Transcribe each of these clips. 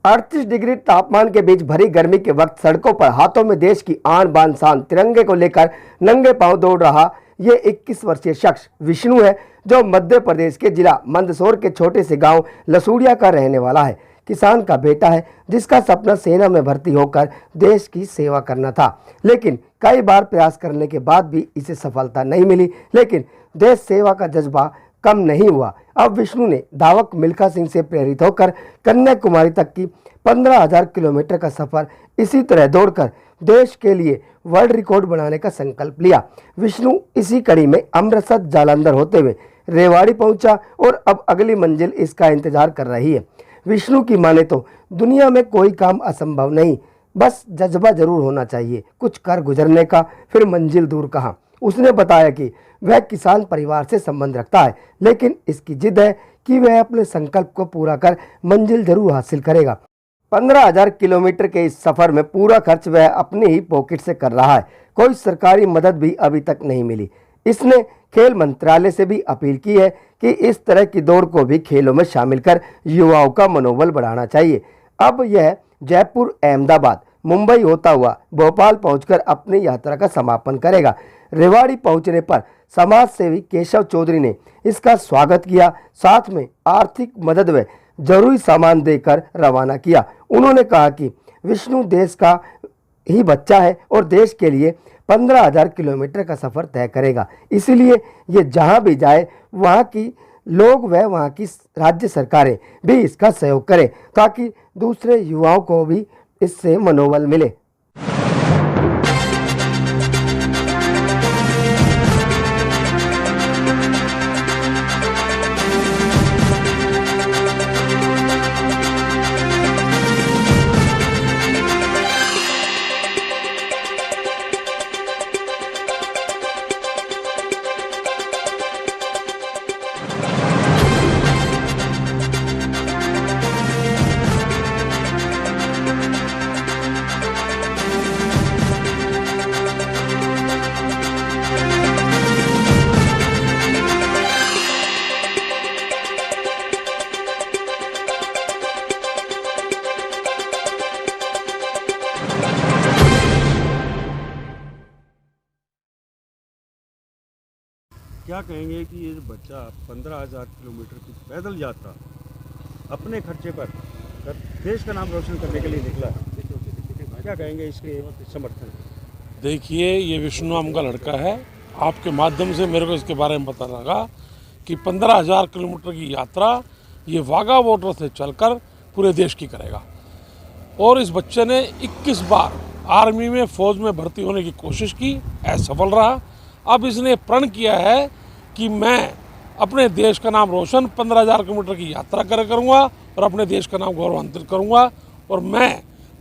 38 degree तापमान के बीच भरी गर्मी के वक्त सड़कों पर हाथों में देश की आन बान शान तिरंगे को लेकर नंगे पांव दौड़ रहा ये 21 वर्षीय शख्स विष्णु है, जो मध्य प्रदेश के जिला मंदसौर के छोटे से गांव लसूड़िया का रहने वाला है। किसान का बेटा है, जिसका सपना सेना में भर्ती होकर देश की सेवा करना था, लेकिन कई बार प्रयास करने के बाद भी इसे सफलता नहीं मिली। लेकिन देश सेवा का जज्बा कम नहीं हुआ। अब विष्णु ने धावक मिल्खा सिंह से प्रेरित होकर कन्याकुमारी तक की 15,000 किलोमीटर का सफर इसी तरह दौड़कर देश के लिए वर्ल्ड रिकॉर्ड बनाने का संकल्प लिया। विष्णु इसी कड़ी में अमृतसर जालंधर होते हुए रेवाड़ी पहुंचा और अब अगली मंजिल इसका इंतजार कर रही है। विष्णु की माने तो दुनिया में कोई काम असंभव नहीं, बस जज्बा जरूर होना चाहिए कुछ कर गुजरने का, फिर मंजिल दूर कहाँ। उसने बताया कि वह किसान परिवार से संबंध रखता है, लेकिन इसकी जिद है कि वह अपने संकल्प को पूरा कर मंजिल जरूर हासिल करेगा। 15,000 किलोमीटर के इस सफर में पूरा खर्च वह अपनी ही पॉकेट से कर रहा है। कोई सरकारी मदद भी अभी तक नहीं मिली। इसने खेल मंत्रालय से भी अपील की है कि इस तरह की दौड़ को भी खेलों में शामिल कर युवाओं का मनोबल बढ़ाना चाहिए। अब यह जयपुर, अहमदाबाद, मुंबई होता हुआ भोपाल पहुंचकर अपनी यात्रा का समापन करेगा। रेवाड़ी पहुंचने पर समाज सेवी केशव चौधरी ने इसका स्वागत किया, साथ में आर्थिक मदद व जरूरी सामान देकर रवाना किया। उन्होंने कहा कि विष्णु देश का ही बच्चा है और देश के लिए 15,000 किलोमीटर का सफर तय करेगा। इसीलिए ये जहां भी जाए वहां की लोग व वहां की राज्य सरकारें भी इसका सहयोग करें, ताकि दूसरे युवाओं को भी इससे मनोबल मिले। क्या कहेंगे कि ये जो बच्चा 15,000 किलोमीटर की पैदल यात्रा अपने खर्चे पर देश का नाम रोशन करने के लिए निकला, क्या कहेंगे इसके समर्थन? देखिए, ये विष्णु नाम का लड़का है। आपके माध्यम से मेरे को इसके बारे में पता लगा कि 15,000 किलोमीटर की यात्रा ये वाघा बॉर्डर से चलकर पूरे देश की करेगा। और इस बच्चे ने 21 बार आर्मी में, फौज में भर्ती होने की कोशिश की, असफल रहा। अब इसने प्रण किया है कि मैं अपने देश का नाम रोशन 15,000 किलोमीटर की यात्रा करूँगा और अपने देश का नाम गौरवान्वित करूँगा। और मैं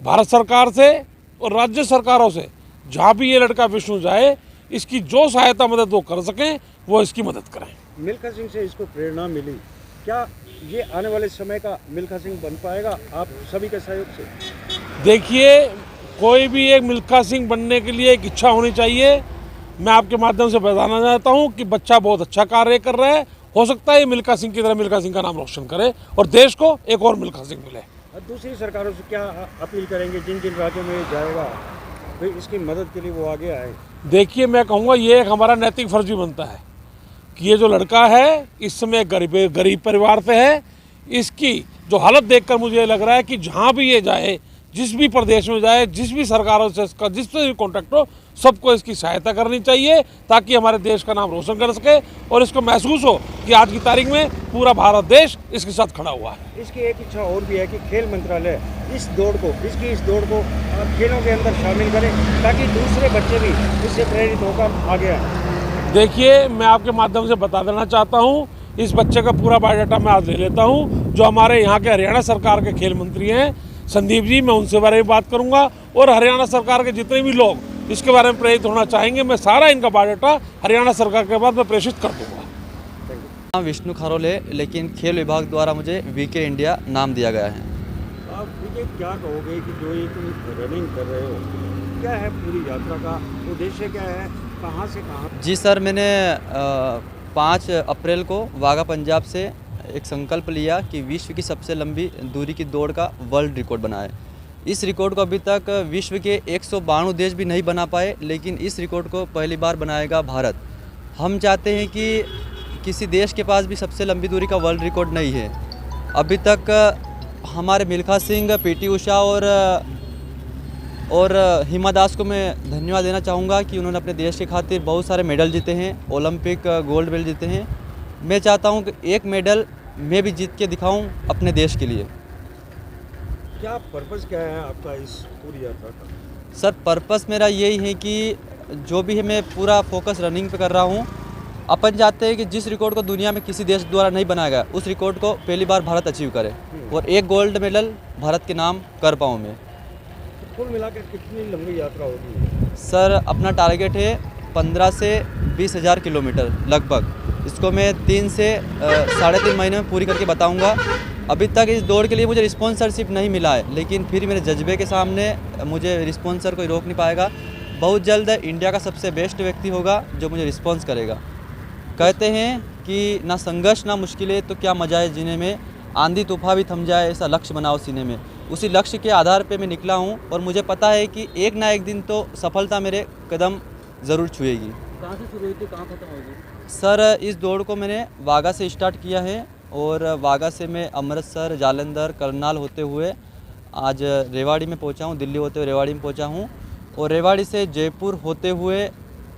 भारत सरकार से और राज्य सरकारों से जहाँ भी ये लड़का विष्णु जाए, इसकी जो सहायता मदद वो कर सकें वो इसकी मदद करें। मिल्खा सिंह से इसको प्रेरणा मिली, क्या ये आने वाले समय का मिल्खा सिंह बन पाएगा आप सभी के सहयोग से? देखिए, कोई भी एक मिल्खा सिंह बनने के लिए एक इच्छा होनी चाहिए। मैं आपके माध्यम से बताना चाहता हूं कि बच्चा बहुत अच्छा कार्य कर रहा है। हो सकता है ये मिल्खा सिंह की तरह मिल्खा सिंह का नाम रोशन करे और देश को एक और मिल्खा सिंह मिले। दूसरी सरकारों से क्या अपील करेंगे, जिन जिन राज्यों में जाएगा भाई इसकी मदद के लिए वो आगे आए? देखिए, मैं कहूँगा ये एक हमारा नैतिक फर्ज भी बनता है कि ये जो लड़का है इस समय गरीब परिवार से है। इसकी जो हालत देखकर मुझे लग रहा है कि जहाँ भी ये जाए, जिस भी प्रदेश में जाए, जिस भी सरकारों से इसका जिससे भी कॉन्टैक्ट हो, सबको इसकी सहायता करनी चाहिए, ताकि हमारे देश का नाम रोशन कर सके और इसको महसूस हो कि आज की तारीख में पूरा भारत देश इसके साथ खड़ा हुआ है। इसकी एक इच्छा और भी है कि खेल मंत्रालय इस दौड़ को खेलों के अंदर शामिल करें, ताकि दूसरे बच्चे भी इससे प्रेरित होकर आगे आए। देखिए, मैं आपके माध्यम से बता देना चाहता हूँ, इस बच्चे का पूरा बायोडाटा मैं आज ले लेता हूँ। जो हमारे यहाँ के हरियाणा सरकार के खेल मंत्री हैं संदीप जी, मैं उनसे बारे में बात करूँगा और हरियाणा सरकार के जितने भी लोग इसके बारे में प्रेरित होना चाहेंगे, मैं सारा इनका बायोडाटा हरियाणा सरकार के बाद मैं प्रेषित कर दूंगा। विष्णु खारोल है, लेकिन खेल विभाग द्वारा मुझे वीके इंडिया नाम दिया गया है। आप मुझे क्या कहोगे कि जो ये तुम रनिंग कर रहे हो, क्या है पूरी यात्रा का उद्देश्य, क्या है, कहाँ से कहाँ? जी सर, मैंने 5 अप्रैल को वाघा पंजाब से एक संकल्प लिया कि विश्व की सबसे लंबी दूरी की दौड़ का वर्ल्ड रिकॉर्ड बनाए। इस रिकॉर्ड को अभी तक विश्व के 192 देश भी नहीं बना पाए, लेकिन इस रिकॉर्ड को पहली बार बनाएगा भारत। हम चाहते हैं कि किसी देश के पास भी सबसे लंबी दूरी का वर्ल्ड रिकॉर्ड नहीं है। अभी तक हमारे मिल्खा सिंह, पीटी उषा और हिमा दास को मैं धन्यवाद देना चाहूँगा कि उन्होंने अपने देश के खातिर बहुत सारे मेडल जीते हैं, ओलंपिक गोल्ड मेडल जीते हैं। मैं चाहता हूँ कि एक मेडल मैं भी जीत के दिखाऊँ अपने देश के लिए। क्या पर्पस क्या है आपका इस पूरी यात्रा का? सर, पर्पस मेरा यही है कि जो भी है मैं पूरा फोकस रनिंग पे कर रहा हूँ। अपन चाहते हैं कि जिस रिकॉर्ड को दुनिया में किसी देश द्वारा नहीं बनाया गया, उस रिकॉर्ड को पहली बार भारत अचीव करे और एक गोल्ड मेडल भारत के नाम कर पाऊँ मैं। तो कुल मिलाकर कितनी लंबी यात्रा होगी? सर, अपना टारगेट है 15 से 20 हज़ार किलोमीटर लगभग। इसको मैं 3 से 3.5 महीने में पूरी करके बताऊंगा। अभी तक इस दौड़ के लिए मुझे स्पॉन्सरशिप नहीं मिला है, लेकिन फिर मेरे जज्बे के सामने मुझे स्पॉन्सर कोई रोक नहीं पाएगा। बहुत जल्द इंडिया का सबसे बेस्ट व्यक्ति होगा जो मुझे रिस्पॉन्स करेगा। कहते हैं कि ना संघर्ष ना मुश्किलें तो क्या मजा है जीने में, आंधी तूफान भी थम जाए ऐसा लक्ष्य बनाओ सीने में। उसी लक्ष्य के आधार पे मैं निकला हूँ और मुझे पता है कि एक ना एक दिन तो सफलता मेरे कदम ज़रूर छुएगी। कहाँ से शुरू हुई थी, कहाँ खत्म होगी? सर, इस दौड़ को मैंने वाघा से स्टार्ट किया है और वाघा से मैं अमृतसर, जालंधर, करनाल होते हुए आज रेवाड़ी में पहुंचा हूं, दिल्ली होते हुए रेवाड़ी में पहुंचा हूं और रेवाड़ी से जयपुर होते हुए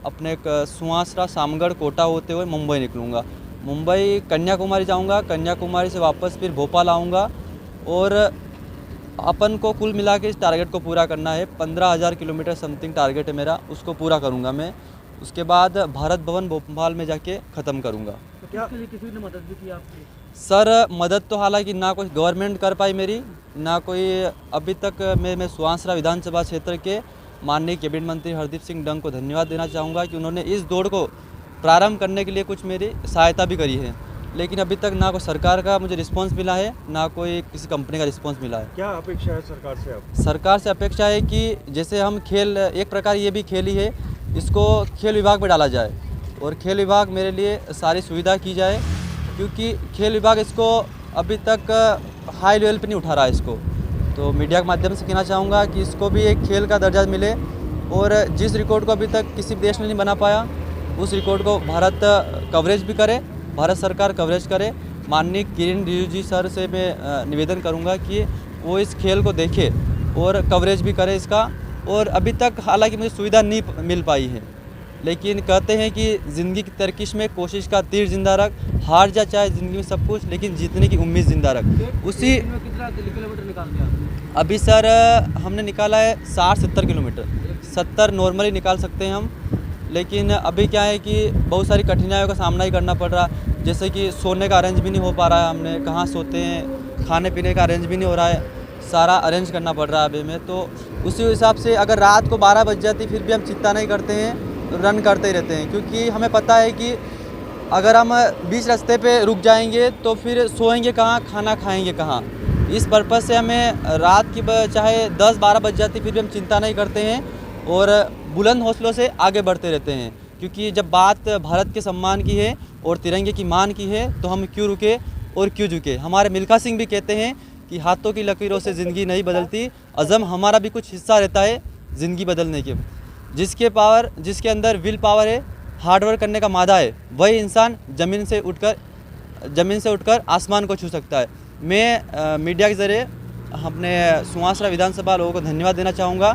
अपने सुहासरा, सामगढ़, कोटा होते हुए मुंबई निकलूँगा। मुंबई कन्याकुमारी जाऊंगा, कन्याकुमारी से वापस फिर भोपाल आऊँगा और अपन को कुल मिला के इस टारगेट को पूरा करना है। 15,000 किलोमीटर समथिंग टारगेट है मेरा, उसको पूरा करूँगा मैं। उसके बाद भारत भवन भोपाल में जाके ख़त्म करूँगा। तो क्या इसके लिए किसी ने मदद भी की आपकी? सर, मदद तो हालांकि ना कोई गवर्नमेंट कर पाई मेरी, ना कोई अभी तक। मैं सुहासरा विधानसभा क्षेत्र के माननीय कैबिनेट मंत्री हरदीप सिंह डंग को धन्यवाद देना चाहूँगा कि उन्होंने इस दौड़ को प्रारंभ करने के लिए कुछ मेरी सहायता भी करी है, लेकिन अभी तक ना कोई सरकार का मुझे रिस्पांस मिला है, ना कोई किसी कंपनी का रिस्पांस मिला है। क्या अपेक्षा है सरकार से आप? सरकार से अपेक्षा है कि जैसे हम खेल, एक प्रकार ये भी खेल ही है, इसको खेल विभाग में डाला जाए और खेल विभाग मेरे लिए सारी सुविधा की जाए, क्योंकि खेल विभाग इसको अभी तक हाई लेवल पे नहीं उठा रहा है इसको। तो मीडिया के माध्यम से कहना चाहूँगा कि इसको भी एक खेल का दर्जा मिले और जिस रिकॉर्ड को अभी तक किसी देश ने नहीं बना पाया, उस रिकॉर्ड को भारत कवरेज भी करे, भारत सरकार कवरेज करे। माननीय किरण रिजिजू जी सर से मैं निवेदन करूँगा कि वो इस खेल को देखे और कवरेज भी करे इसका। और अभी तक हालांकि मुझे सुविधा नहीं मिल पाई है, लेकिन कहते हैं कि ज़िंदगी की तरकीश में कोशिश का तीर जिंदा रख, हार जा चाहे ज़िंदगी में सब कुछ, लेकिन जीतने की उम्मीद जिंदा रख। उसी एक दिन में कितना किलोमीटर निकाल दिया आपने? अभी सर हमने निकाला है 60-70 किलोमीटर। 70 नॉर्मली निकाल सकते हैं हम, लेकिन अभी क्या है कि बहुत सारी कठिनाइयों का सामना ही करना पड़ रहा, जैसे कि सोने का अरेंज भी नहीं हो पा रहा है, हमने कहाँ सोते हैं, खाने पीने का अरेंज भी नहीं हो रहा है, सारा अरेंज करना पड़ रहा है अभी में। तो उसी हिसाब से अगर रात को 12 बज जाती फिर भी हम चिंता नहीं करते हैं, रन करते ही रहते हैं, क्योंकि हमें पता है कि अगर हम बीच रास्ते पे रुक जाएंगे तो फिर सोएंगे कहाँ, खाना खाएंगे कहाँ। इस पर्पज़ से हमें रात की चाहे 10-12 बज जाती फिर भी हम चिंता नहीं करते हैं और बुलंद हौसलों से आगे बढ़ते रहते हैं, क्योंकि जब बात भारत के सम्मान की है और तिरंगे की मान की है तो हम क्यों रुके और क्यों झुके। हमारे मिल्खा सिंह भी कहते हैं कि हाथों की लकीरों से ज़िंदगी नहीं बदलती, अज़म हमारा भी कुछ हिस्सा रहता है ज़िंदगी बदलने के। जिसके अंदर विल पावर है, हार्डवर्क करने का मादा है, वही इंसान ज़मीन से उठकर आसमान को छू सकता है। मैं मीडिया के ज़रिए अपने सुहासरा विधानसभा लोगों को धन्यवाद देना चाहूँगा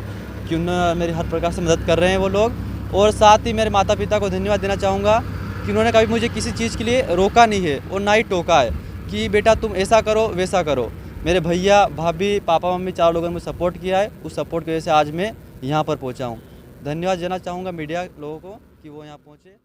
कि उन्होंने मेरी हर प्रकार से मदद कर रहे हैं वो लोग, और साथ ही मेरे माता पिता को धन्यवाद देना चाहूँगा कि उन्होंने कभी मुझे किसी चीज़ के लिए रोका नहीं है और ना ही टोका है कि बेटा तुम ऐसा करो वैसा करो। मेरे भैया, भाभी, पापा, मम्मी 4 लोगों ने मुझे सपोर्ट किया है, उस सपोर्ट की वजह से आज मैं यहाँ पर पहुँचा हूँ। धन्यवाद देना चाहूँगा मीडिया लोगों को कि वो यहाँ पहुँचे।